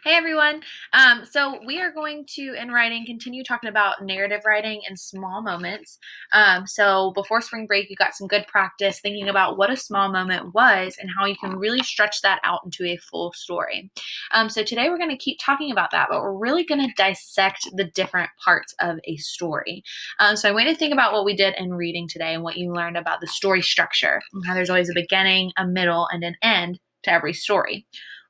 Hey everyone. So we are going to, in writing, continue talking about narrative writing in small moments. So before spring break, you got some good practice thinking about what a small moment was and how you can really stretch that out into a full story. So today we're going to keep talking about that, but we're really going to dissect the different parts of a story. So I want you to think about what we did in reading today and what you learned about the story structure and how there's always a beginning, a middle, and an end to every story.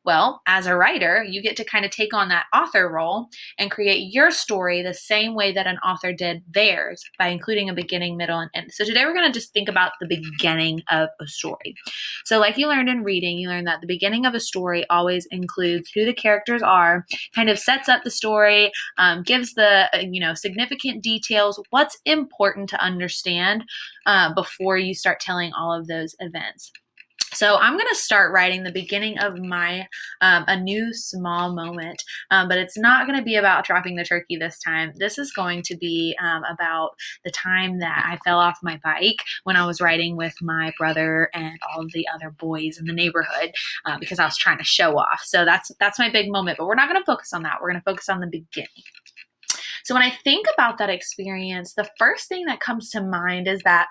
Well, as a writer, you get to kind of take on that author role and create your story the same way that an author did theirs by including a beginning, middle, and end. So today we're going to just think about the beginning of a story. So, like you learned in reading, you learned that the beginning of a story always includes who the characters are, kind of sets up the story, gives the significant details, what's important to understand before you start telling all of those events. So I'm going to start writing the beginning of my a new small moment, but it's not going to be about dropping the turkey this time. This is going to be about the time that I fell off my bike when I was riding with my brother and all of the other boys in the neighborhood because I was trying to show off. So that's my big moment, but we're not going to focus on that. We're going to focus on the beginning. So when I think about that experience, the first thing that comes to mind is that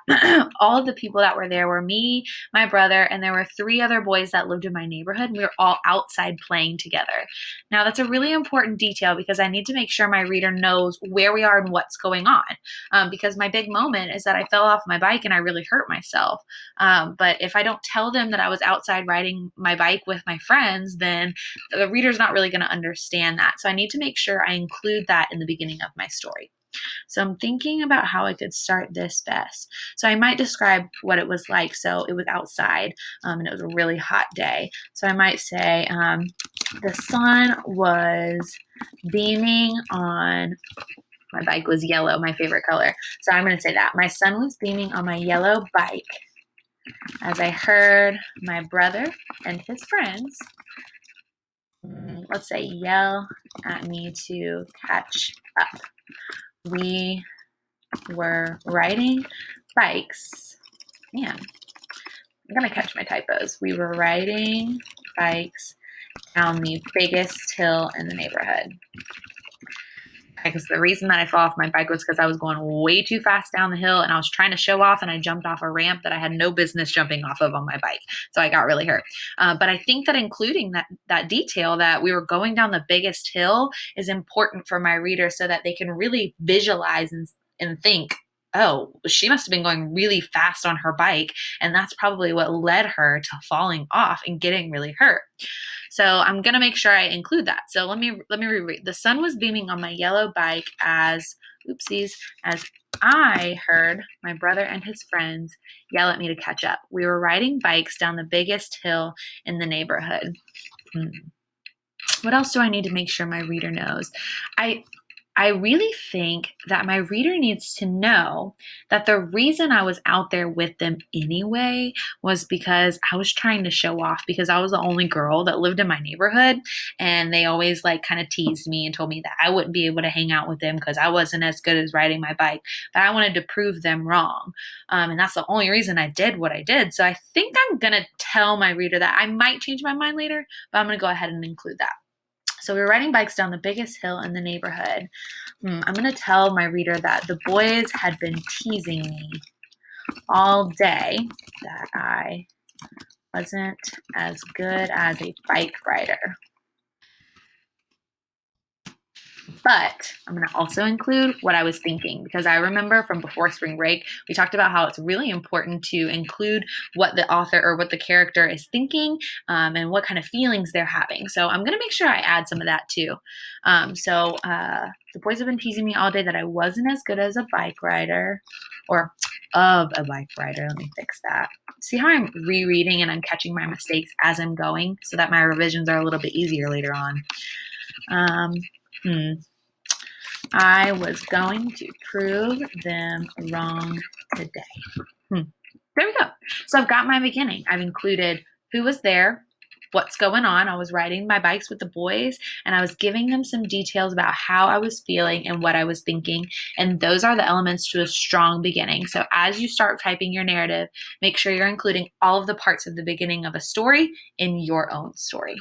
all of the people that were there were me, my brother, and there were three other boys that lived in my neighborhood. We were all outside playing together. Now, that's a really important detail because I need to make sure my reader knows where we are and what's going on. Because my big moment is that I fell off my bike and I really hurt myself. But if I don't tell them that I was outside riding my bike with my friends, then the reader's not really going to understand that. So I need to make sure I include that in the beginning of my story. So I'm thinking about how I could start this best. So I might describe what it was like. So it was outside and it was a really hot day. So I might say the sun was beaming on, my bike was yellow, my favorite color. So I'm going to say that. My sun was beaming on my yellow bike as I heard my brother and his friends, let's say, yell at me to catch up. We were riding bikes. Man, I'm going to catch my typos. We were riding bikes down the biggest hill in the neighborhood. Because the reason that I fell off my bike was because I was going way too fast down the hill and I was trying to show off and I jumped off a ramp that I had no business jumping off of on my bike. So I got really hurt. But I think that including that detail that we were going down the biggest hill is important for my reader so that they can really visualize and think, oh, she must have been going really fast on her bike. And that's probably what led her to falling off and getting really hurt. So I'm going to make sure I include that. So let me reread. The sun was beaming on my yellow bike as I heard my brother and his friends yell at me to catch up. We were riding bikes down the biggest hill in the neighborhood. What else do I need to make sure my reader knows? I really think that my reader needs to know that the reason I was out there with them anyway was because I was trying to show off because I was the only girl that lived in my neighborhood and they always kind of teased me and told me that I wouldn't be able to hang out with them because I wasn't as good as riding my bike, but I wanted to prove them wrong. And that's the only reason I did what I did. So I think I'm going to tell my reader that. I might change my mind later, but I'm going to go ahead and include that. So we were riding bikes down the biggest hill in the neighborhood. I'm going to tell my reader that the boys had been teasing me all day that I wasn't as good as a bike rider. But I'm going to also include what I was thinking because I remember from before spring break, we talked about how it's really important to include what the author or what the character is thinking and what kind of feelings they're having. So I'm going to make sure I add some of that too. The boys have been teasing me all day that I wasn't as good as a bike rider or of a bike rider. Let me fix that. See how I'm rereading and I'm catching my mistakes as I'm going so that my revisions are a little bit easier later on. I was going to prove them wrong today. There we go. So I've got my beginning. I've included who was there, what's going on. I was riding my bikes with the boys and I was giving them some details about how I was feeling and what I was thinking. And those are the elements to a strong beginning. So as you start typing your narrative, make sure you're including all of the parts of the beginning of a story in your own story.